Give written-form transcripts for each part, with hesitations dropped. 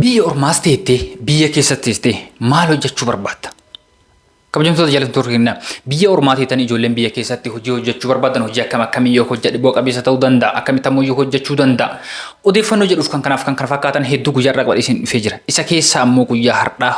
Biyya ormaas ta'e biyya keessattis ta'e maal hojjechuu barbaadda? Kabajamtoota jaallatamtoota keenya biyya ormaa ta'an ijoolleen biyya keessatti hojii hojjechuu barbaadan hojii akkamii yoo hojjedhe bu'a qabeessa ta'uu danda'a, akkamitti ammoo yoo hojjechuu danda'a. Odeeffannoo jedhuuf kan kana fakkaatan hedduu guyyaa irraa qabadhee isin dhufee jira. Isa keessaa ammoo guyyaa har'aa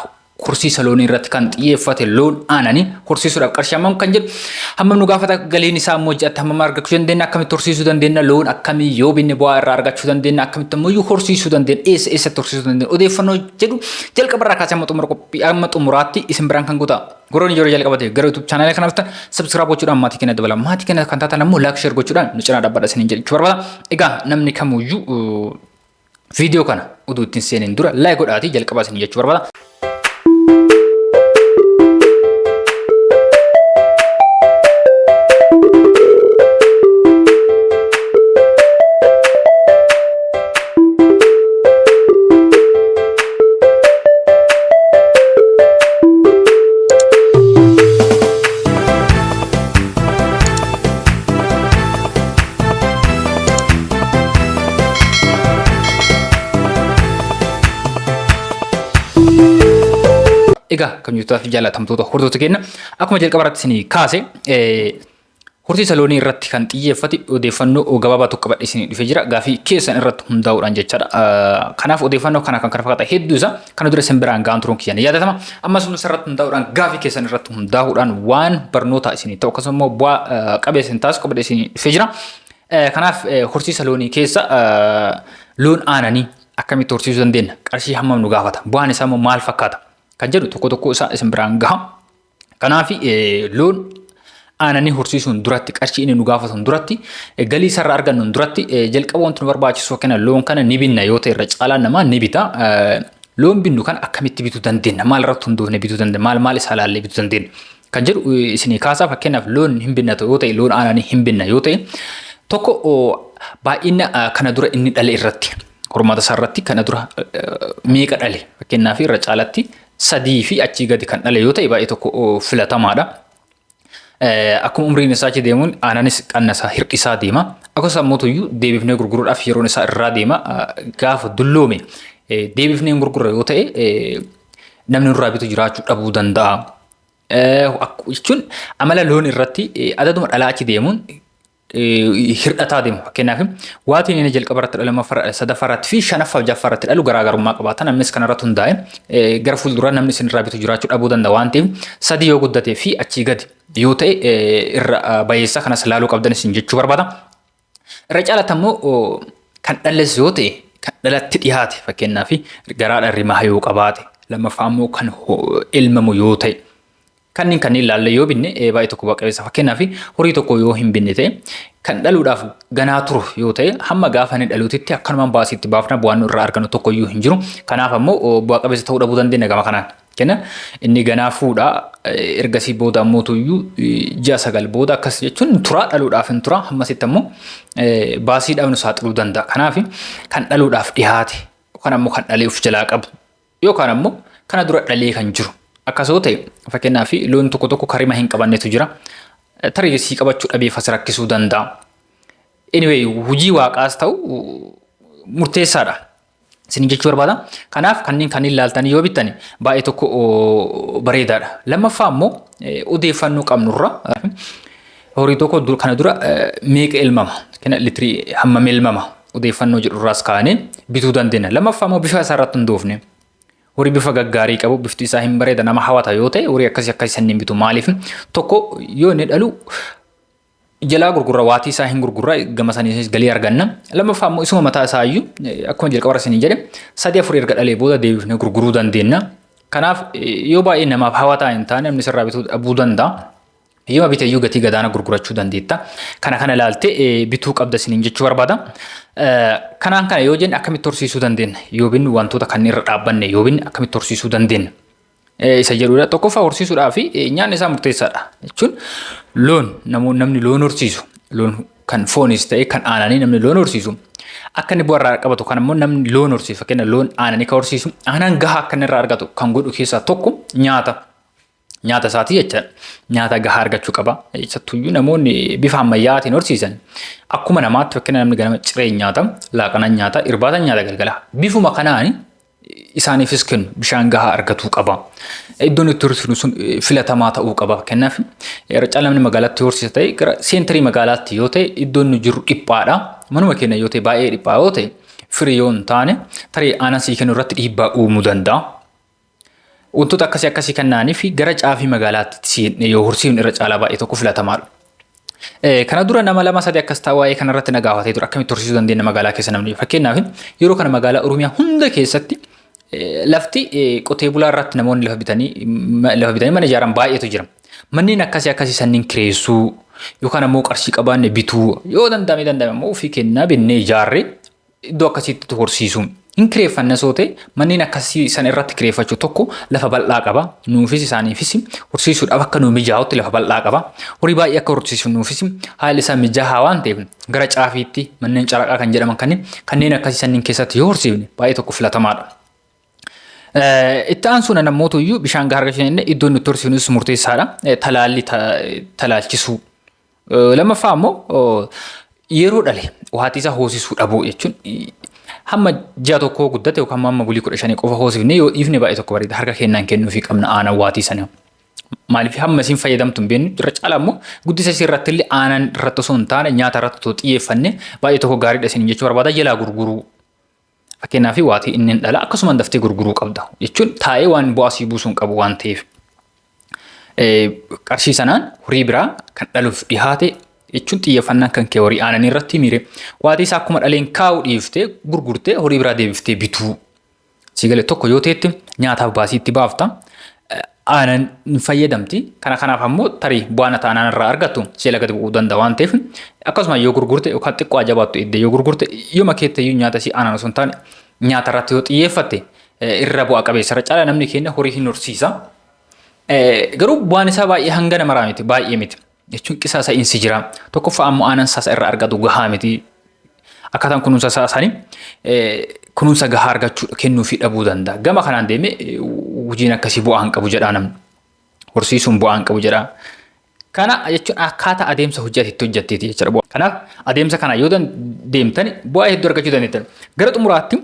horsiisa loonii irratti kan xiyyeeffate loon aananii horsiisuudhaaf qarshii hammam kan jedhu hammam nu gaafata galiin isaa ammoo ji'atti hammam argachuu dandeenya, akkamitti horsiisuu dandeenya, loon akkamii yoo binne bu'aa irraa argachuu dandeenya, akkamitti ammoo horsiisuu dandeenya, eessatti horsiisuu dandeenya. Odeeffannoo jedhu jalqaba irraa kaasee amma xumura qophii amma xumuraatti isin biraan kan guutaa. Goroon yeroo jalqabate gara YouTube channel kanaaf ta'an subscribe gochuudhaan maatii keenya dabala. Maatii keenya kan taatan ammoo like share gochuudhaan nu cinaa dhaabbadhaa isiniin jechuu barbaada. Egaa namni kamuyyuu viidiyoo kana oduu ittiin seenin dura like godhaatii jalqabaa isiniin jechuu barbaada. Egaa kan jirtu jaalatamtoota hordoftoota keenya akkuma jalqaba irratti isinii kaase horsiisa loonii irratti kan xiyyeeffate odeeffannoo gabaabaa tokko qabadhee isinii dhufee jira gaafii keessan irratti hundaa'uudhaan jechaadha. Kanaaf odeeffannoo kana kan fakkaata hedduu isaa kana dura isin biraan ga'an turuun kiyyan yaadatama. Ammas hundi irratti hundaa'uudhaan gaafii keessan irratti hundaa'uudhaan waan barnoota isinii ta'u akkasumas immoo bu'aa qabeessa hin taasisu qabadhee isinii dhufee jira. Kanaaf horsiisa loonii keessa loon aananii akkamitti horsiisuu dandeenya? Qarshii hammam nu gaafata? Bu'aan isaa immoo maal fakkaata? Kan jedhu tokko isaa isin biraan gaha. Kanaaf loon aananii horsiisuun duratti qarshii inni nu gaafatuun duratti galii isarraa argannuun duratti jalqaba wanti nu barbaachisu kenna loon kana ni binna yoo ta'e irra caalaan namaa ni bita. Loon binnu kan akkamitti bituu dandeenya? Maal irratti hundoofne bituu dandeenya? Maal isaa laallee bituu dandeenya? Kan jedhu isinii kaasaa fakkeenyaaf loon hin binna yoo ta'e loon aananii hin binna yoo ta'e tokko baay'ina kana dura inni dhale irratti hormaata isaa irratti kana dura meeqa dhale fakkeenyaaf irra caalatti sadii fi achii gadi kan dhale yoo ta'e baay'ee tokko filatamaadha. Akkuma umriin isaa achi deemuun aananis qannasaa hir'isaa deema. Akkasumas ammoo deebifnee gurguruudhaaf yeroon isaa irraa deema. Gaafa dulloome deebifnee gurgurra yoo ta'e namni nurraa bitu jiraachuu dhabuu danda'a. Jechuun amala loon irratti adaduma dhalaa achi deemuun hir'ataa deemu. Fakkeenyaaf waatiin inni jalqaba irratti dhalama sadaffaa irratti fi shanaffaa jaffaa irratti dhalu garaagarummaa qabaata. Namnis kana irratti hundaa'e gara fuulduraa namni isin irraa bitu jiraachuu dhabuu danda'a waan ta'eef sadii yoo guddatee fi achii gadi yoo ta'e irra bayeessaa kanas laaluu qabdan isin jechuu barbaada. Irra caalatti ammoo kan dhalles yoo ta'e kan dhalatti dhiyaate fakkeenyaaf garaadhaan rimaa yoo qabaate lammaffaa ammoo kan ilmamu yoo ta'e kanneen laalle yoo binne baay'ee tokko bu'aa qabeessa. Fakkeenyaaf horii tokko yoo hin binne ta'e kan dhaluudhaaf ganaa turu yoo ta'e hamma gaafa inni dhaluutitti akkanumaan baasiitti baafna bu'aan irraa argannu tokko iyyuu hin jiru. Kanaaf ammoo bu'aa qabeessa ta'uu dhabuu dandeenya gama kanaan. Kenna inni ganaa fuudhaa ergasii booda ammoo tuyyuu ji'a 9 booda akkas jechuun turaa dhaluudhaaf hin tura hammasitti ammoo baasiidhaaf nu saaxiluu danda'a. Kanaaf kan dhaluudhaaf dhiyaate yookaan ammoo kan dhalee of jalaa qabu yookaan ammoo kana dura dhalee kan jiru. Akkasoo ta'e fakkeenyaaf loon tokko karima hin qabannetu jira. Tarii sii qabachuu dhabee fas rakkisuu danda'a. Anyway hojii waaqaas ta'u murteessaadha. Isin jechuu barbaada. Kanaaf kanneen laaltanii yoo bittan baay'ee tokko bareedaadha. Lammaffaa ammoo odeeffannoo qabnurra horii tokko kana dura meeqa ilmama? Kenna litirii hammam ilmama? Odeeffannoo jedhurraas kaanee bituu dandeenya. Lammaffaa ammoo bifa isaa irratti hundoofne. Horii bifa gaggaarii qabu bifti isaa hin bareeda nama hawwata yoo ta'e horii akkasii sanniin bitu maaliif tokko yoo inni dhalu jalaa gurgurra waatii isaa hin gurgurra gama saniinis galii arganna. Lammaffaa ammoo isuma mataa isaa iyyuu akkuma jalqaba irra isin jedhe 3-4 erga dhalee booda deebifnee gurguruu dandeenya. Kanaaf yoo baay'ee namaaf hawwataa hin taane namni sirraa bituu dhabuu danda'a. Yoo bitee iyyuu gatii gadaana gurgurachuu dandeetta. Kana laaltee bituu qabda isiniin jechuu barbaada. Kanaan kana yoo jenne akkamitti horsiisuu dandeenya? Yoo binnu wantoota kanneen irra dhaabbanne yoo binne akkamitti horsiisuu dandeenya? Isa jedhudha. Tokkoffaa horsiisuudhaaf nyaanni isaa murteessaadha. Jechuun loon namni loon horsiisu loon kan foonis ta'e kan aananii namni loon horsiisu akka inni bu'aa irraa qabatu kan ammoo namni loon horsiisu fakkeenyaaf loon aananii kan horsiisu aanan gahaa akka inni irraa argatu kan godhu keessaa tokko nyaata. Nyaata isaatii jechaadha. Nyaata gahaa argachuu qaba. Sattuyyuu namoonni bifa ammayyaatiin horsiisan akkuma namaatti fakkeenyaaf namni ganama ciree nyaata, laaqana nyaata, irbaata nyaata galgala. Bifuma kanaan isaaniifis kennu bishaan gahaa argatuu qaba. Iddoon itti horsiisnu sun filatamaa ta'uu qaba. Kennaaf irra caalaa namni magaalaatti horsiisa ta'e gara seentarii magaalaatti yoo ta'e iddoon nu jiru dhiphaadha. Manuma keenya yoo ta'e baay'ee dhiphaa yoo ta'e firii yoo hin taane tarii aanan sii kennu irratti dhiibbaa uumuu danda'a. Wantoota akkasii kennaanii fi gara caafii magaalaatti yoo horsiifnu irra caalaa baay'ee tokko filatamaadha. Kana dura nama 2-3 akkas ta'aa waa'ee kanarratti na gaafatee ture akkamitti horsiisuu dandeenya magaalaa keessa namni. Fakkeenyaaf yeroo kana magaalaa Oromiyaa hunda keessatti lafti qotee bulaa irratti namoonni lafa bitanii mana ijaaran baay'eetu jira. Manneen akkasii sanniin kireessuu yookaan ammoo qarshii qabaanne bituu yoo danda'ame ammoo ofii kennaa binnee ijaarree iddoo akkasiitti horsiisuu. In kireeffanna soo ta'e manneen akkasii san irratti kireeffachuu tokko lafa bal'aa qaba. Nuufis isaaniifis horsiisuudhaaf akka nu mijaa'utti lafa bal'aa qaba. Horii baay'ee akka horsiisu nuufis haalli isaa mijaa'aa waan ta'eef gara caafiitti manneen caraqaa kan jedhaman kanneen akkasii sanniin keessatti yoo horsiifne baay'ee tokko filatamaadha. Itti aansuun namoota iyyuu bishaan gahaa argachuu dandeenye iddoon nuti horsiifnus murteessaadha. Talaalchisuu. Lammaffaa ammoo yeroo dhale waatii isaa hoosisuu dhabuu jechuun hamma ji'a tokko guddate yookaan hamma bulii 15 qofa hoosifne yoo dhiifne baay'ee tokko bareeda harka kennaan kennuufii qabna aanan waatii sana. Maaliif hamma isin fayyadamtu hin beeknu irra caalaa immoo guddisa isii irratti illee aanan irratti osoo hin taane nyaata irratti xiyyeeffanne baay'ee tokko gaariidha isin jechuu barbaada jalaa gurguruu. Fakkeenyaaf waatii inni dhala akkasuma daftee gurguruu qabda jechuun taa'ee waan bu'aasii buusuun qabu waan ta'eef. Qarshii sanaan horii biraa kan dhaluuf dhihaate jechuun xiyyeeffannaan kan kee horii aananii irratti miire waatii isaa akkuma dhaleen kaa'uu dhiiftee gurgurtee horii biraa deebiftee bituu. Sigalee tokko yoo ta'etti nyaataaf baasii itti baafta. Aanan hin fayyadamti. Kanaaf ammoo tarii bu'aan aanan irraa argattu seela gadi bu'uu danda'a waan ta'eef akkasuma yoo gurgurte yookaan xiqqoo ajabaattu iddoo yoo gurgurte yoo makeette iyyuu nyaata si aanan osoo hin taane nyaata irratti yoo xiyyeeffatte irra bu'aa qabeessa. Irra caalaa namni keenya horii hin horsiisa. Garuu bu'aan isaa baay'ee hanga nama raamiti baay'ee miti. Jechuun qisaasa insi jira. Tokkoffaa ammoo aanan saasa irraa argatu gahaa miti. Akkaataan kunuunsa saasanii kunuunsa gahaa argachuu kennuufii dhabuu danda'a. Gama kanaan deemee hojiin akkasii bu'aa hin qabu jedhaa namni. Horsiisuun bu'aa hin qabu jedhaa. Kana jechuun akkaataa adeemsa hojjetetti hojjetteeti jechuudha. Kanaaf adeemsa kana yoo deemtan bu'aa hedduu argachuu dandeettan. Gara xumuraatti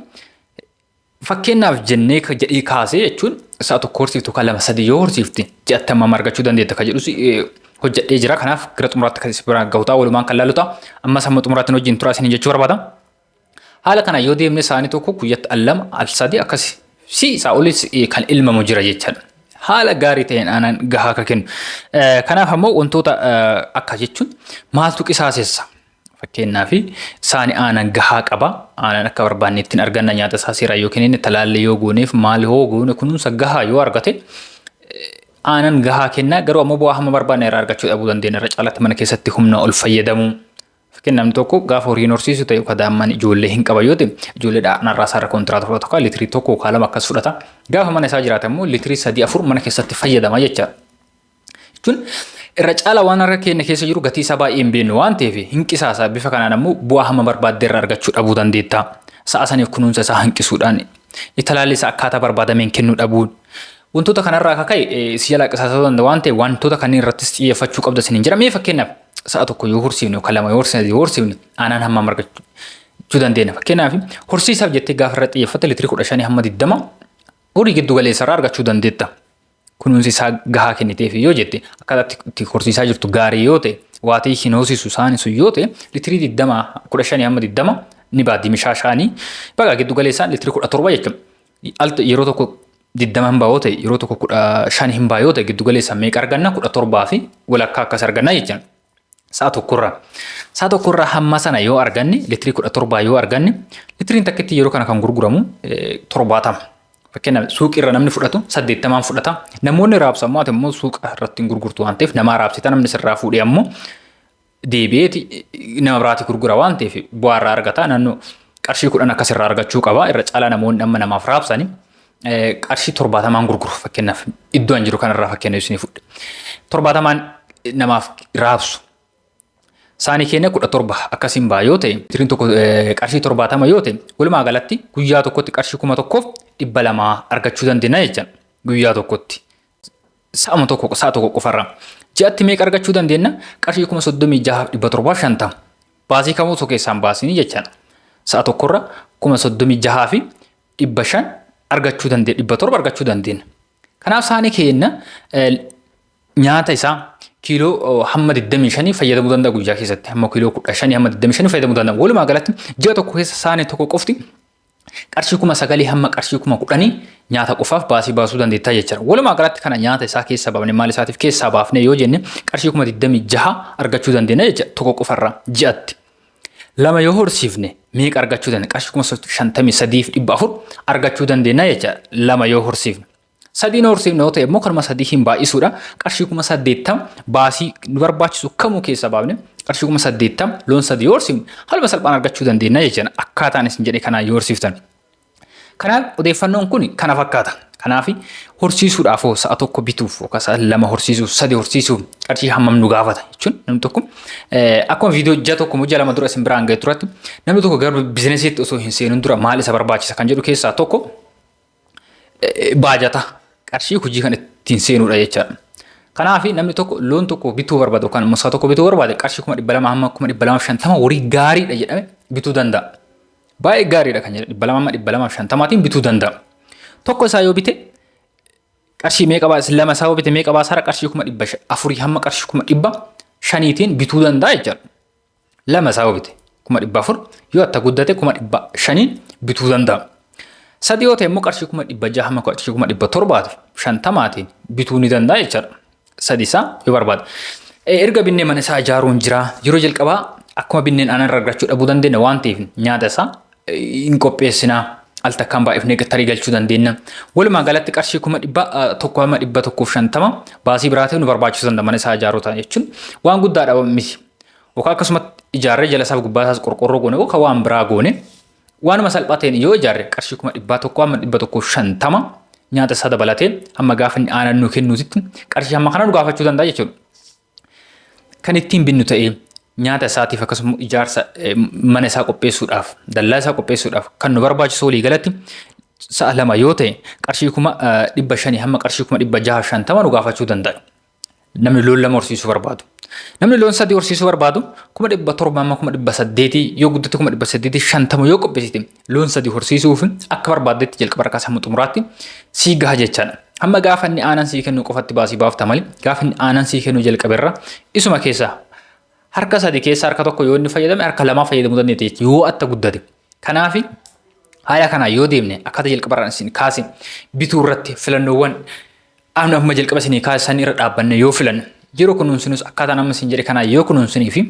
fakkeenyaaf jennee jedhee kaasee jechuun isaa tokko horsiiftu kan 2-3 yoo horsiifte ji'atti hammam argachuu dandeetta kan jedhus hojjedhee jira. Kanaaf gara xumuraatti kan isin biraan gahuutaa walumaan kan laalutaa ammas hamma xumuraatti wajjin turaa isin jechuu barbaada. Haala kana yoo deemne isaanii tokko guyyatti 2-3 akkasii isaa olis kan ilmamu jira jechuudha. Haala gaarii ta'een aanan gahaa akka kennu. Kanaaf ammoo wantoota akka jechuun maaltu qisaasessa? Fakkeenyaaf isaanii aanan gahaa qaba. Aanan akka barbaanne ittiin arganna nyaata isaa seeraa yookiin inni talaallee yoo gooneef maal yoo goone kunuunsa gahaa yoo argate aanan gahaa kenna. Garuu ammoo bu'aa hamma barbaanne irraa argachuu dhabuu dandeenya. Irra caalaatti mana keessatti humna ol fayyadamu. Fakkeenyaaf namni tokko gaafa horiin horsiisu ta'e yookaan daa'imman ijoollee hin qaba yoo ta'e ijoollee dhaanarraa isaarra kontiraata fudhatu yookaan liitirii tokko yookaan 2 akkas fudhata. Gaafa mana isaa jiraate immoo liitirii 3-4 mana keessatti fayyadama jechuudha. Jechuun irra caalaa waan harka keenya keessa jiru gatii isaa baay'ee hin beeknu waan ta'eef hin qisaasa. Bifa kanaan ammoo bu'aa hamma barbaadde irraa argachuu dhabuu dandeetta. Sa'a saniif kunuunsa isaa hanqisuudhaan talaalli isaa akkaataa barbaadameen kennuu dhabuun wantoota kanarraa akka ka'e si jalaa qisaasuu danda'a waan ta'eef wantoota kanneen irrattis xiyyeeffachuu qabda isin jira. Mee fakkeenyaaf sa'a tokko yoo horsiifne yookaan 2 yoo horsiifne aanan hammam argachuu dandeenya. Fakkeenyaaf horsiisaaf jettee gaafa irra xiyyeeffatte liitirii 15 hamma 20 horii giddu galeessa irraa argachuu dandeetta. Kunuunsi isaa gahaa kenniteef yoo jette akkaataa itti horsiisaa jirtu gaarii yoo ta'e waatii hin hoosisu isaanisu yoo ta'e liitirii 15 hamma 20 ni baaddi mishaashaanii baga giddu galeessaan liitirii 17 jechuudha. Yeroo tokko 20 hin baay'oo ta'e yeroo tokko 15 hin baay'oo ta'e giddu galeessaan meeqa arganna 17 fi walakkaa akkas arganna jechuudha. Sa'a tokkorraa hamma sana yoo arganne liitirii 17 yoo arganne liitiriin takkitti yeroo kana kan gurguramu 70. Fakkeenyaaf suuqirra namni fudhatu 80 fudhata. Namoonni raabsamoo immoo suuqa irratti gurgurtu waan ta'eef nama raabsita namni sirraa fuudhee ammoo deebi'eeti nama biraatti gurgura waan ta'eef bu'aa irraa argata. Naannoo qarshii 10 akkasirraa argachuu qaba. Irra caalaa namoonni amma namaaf raabsani qarshii 70 gurguru. Fakkeenyaaf iddoo an jiru kanarraa fakkeenyaaf isin fudhe 70 namaaf raabsu. Saanii keenya 17 akkasiin baay'ee yoo ta'e liitiriin tokko qarshii 70 yoo ta'e walumaa galatti guyyaa tokkotti qarshii 1,200 argachuu dandeenya jechuudha. Guyyaa tokkotti sa'a tokko qofarraa ji'atti meeqa argachuu dandeenya? Qarshii 36,750 baasii kamuu keessaan baasinii jechuudha. Sa'a tokkorra 36,500 argachuu dandeenya 700 argachuu dandeenya. Kanaaf saanii keenya nyaata isaa kiiloo hamma 25 fayyadamuu danda'a guyyaa keessatti. Hamma kiiloo 15 hamma 25 fayyadamuu danda'a. Walumaa galatti ji'a tokko keessa saanii tokko qofti qarshii 9,000 hamma qarshii 10,000 nyaata qofaaf baasii baasuu dandeettaa jechuudha. Walumaa galatti kana nyaata isaa keessaa baafne maal isaatiif keessaa baafne yoo jenne qarshii 26,000 argachuu dandeenya jechuudha tokko qofarraa ji'atti. Lama yoo horsiifne meeqa argachuu dandeenya? Qarshii 53,400 argachuu dandeenya jechuudha. Lama yoo horsiifne. Sadiin horsiifne yoo ta'e immoo kanuma sadii hin baay'isuudha. Qarshii 80,000 baasii nu barbaachisu kamuu keessaa baafne qarshii 80,000 loon sadii yoo horsiifne haluma salphaan argachuu dandeenya jechuudha. Akkaataan isin jedhe kanaan yoo horsiiftan. Kanaaf odeeffannoon kun kana fakkaata. Kanaaf horsiisuudhaaf sa'a tokko bituuf yookaan sa'a lama horsiisuuf sadii horsiisuuf qarshii hammam nu gaafata jechuun namni tokko akkuma viidiyoo ji'a tokko moo ji'a lama dura isin biraan ga'e turatti namni tokko gara biizinesiitti osoo hin seenuun dura maal isa barbaachisa kan jedhu keessaa tokko baajata qarshii hojii kan ittiin seenuudha jechaadha. Kanaaf namni tokko loon tokko bituu barbaadu yookaan immoo sa'a tokko bituu barbaade qarshii 200 hamma 250 horii gaariidha jedhame bituu danda'a. Baay'ee gaariidha kan jedhu 200-250tiin bituu danda'a. Tokko isaa yoo bite qarshii meeqa baasa lama isaa yoo bite meeqa baasa qarshii 400 hamma qarshii 500tiin bituu danda'a jechuudha. Lama isaa yoo bite 400 yoo atta guddate 500 bituu danda'a. Sadii yoo ta'e immoo qarshii 600 hamma qarshii 750tiin bituu ni danda'a jechuudha. Sadii isaa yoo barbaada. Erga binnee mana isaa ijaaruun jira yeroo jalqabaa akkuma binneen aannan argachuu dhabuu dandeenya waan ta'eef nyaata isaa hin qopheessinaa. Al takkaan baay'ifnee tarii galchuu dandeenya. Walumaa galatti qarshii 1,150 baasii biraatiif nu barbaachisuu danda'a mana isaa ijaaruu ta'an jechuun waan guddaadha miti. Yookaan akkasumatti ijaarree jala isaaf gubbaa isaas qorqorroo goone yookaan waan biraa goone waanuma salphaa ta'een yoo ijaarre qarshii 1,150 nyaata isaa dabalatee hamma gaafa inni aannan nu kennuutti qarshii hamma kana nu gaafachuu danda'a jechuudha. Kan ittiin binnu ta'ee nyaata isaatiif akkasumas ijaarsa mana isaa qopheessuudhaaf dallaa isaa qopheessuudhaaf kan nu barbaachisu walii galatti sa'a lama yoo ta'e qarshii 500 hamma qarshii 650 nu gaafachuu danda'a. Namni loon lama horsiisuu barbaadu. Namni loon sadii horsiisuu barbaadu 700 hamma 800 yoo guddate 850 yoo qopheessite loon sadii horsiisuuf akka barbaaddetti jalqaba harkaa hamma xumuraatti sii gaha jechaadha. Hamma gaafa inni aannan sii kennu qofatti baasii baafta malee gaafa inni aannan sii kennu jalqabeerra isuma keessaa harka sadii keessa harka tokko yoo inni fayyadame harka lamaa fayyadamuu dandeenya jechuudha yoo atta guddate. Kanaaf haala kana yoo deemne akkata jalqabarraan isin kaase bituu irratti filannoowwan amma jalqaba isin kaasan irra dhaabbanne yoo filanne yeroo kunuunsinus akkaataa nama isin jedhe kanaa yoo kunuunsinii fi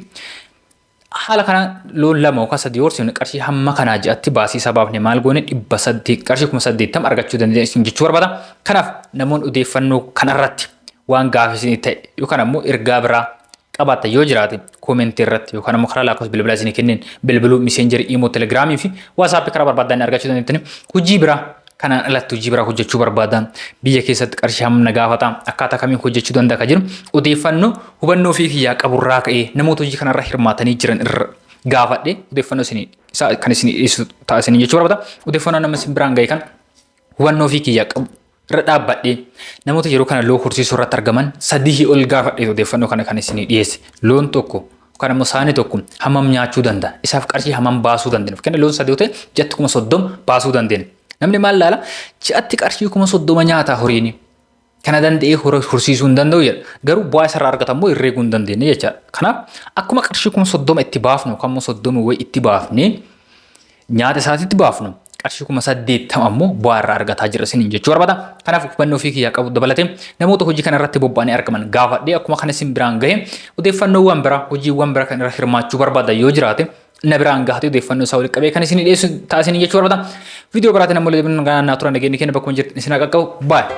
haala kana loon lama yookaan sadii horsiifne qarshii hamma kanaa ji'atti baasii isaa baafne maal goone 800 qarshii 80 argachuu dandeenya isin jechuu barbaada. Kanaaf namoonni odeeffannoo kanarratti waan gaafisanii ta'e yookaan ammoo ergaa biraa qabaata yoo jiraate koomentii irratti yookaan ammoo karaa lakkoofsa bilbilaa isin kenneen bilbiluu miseenjerii imoo telegiraamii fi waasaapii karaa barbaadan argachuu dandeettani. Hojii biraa kanaan alatti hojii biraa hojjechuu barbaadan biyya keessatti qarshii hamma gaafata akkaataa kamiin hojjechuu danda'a kan jiru odeeffannoo hubannoo fi kiyyaa qaburraa ka'ee namoota hojii kanarra hirmaatanii jiran irra gaafadhe odeeffannoo isin kan isin dhiyeessu taasisan jechuu barbaada. Odeeffannoo nama isin biraan ga'e kan hubannoo fi kiyyaa qabu irra dhaabbadhe namoota yeroo kana loon horsiisuu irratti argaman sadii ol gaafadhe odeeffannoo kana kan isin dhiyeesse loon tokko kan ammoo saani tokko hammam nyaachuu danda'a isaaf qarshii hammam baasuu dandeenya kenna loon sadii ta'e ji'atti 30,000 baasuu dandeenya. Namni maal laala ji'atti qarshii 30,000 nyaata horiini kana danda'ee horsiisuu hin danda'u jedha garuu bu'aa isarraa argatamu herreeguu hin dandeenye jechaadha. Kanaaf akkuma qarshii 30,000 itti baafnu kan 30 wayi itti baafne nyaata isaatitti baafnu qarshii 80,000 ammoo bu'aa irraa argataa jira isin jechuu barbaada. Kanaaf hubannoo fi kiyyaa qabu dabalatee namoota hojii kana irratti bobba'anii argaman gaafadhee akkuma kana isin biraan gahe odeeffannoowwan biraa hojiiwwan biraa kan irra hirmaachuu barbaada yoo jiraate na biraan gahate odeeffannoo isaa walitti qabee kan isin dhiyeessu taasisan jechuu barbaada. Video biraatiin ammoo leebbiin ganaa turan nageenyi kenna bakka hin jirtu isin qaqqabu baay'ee.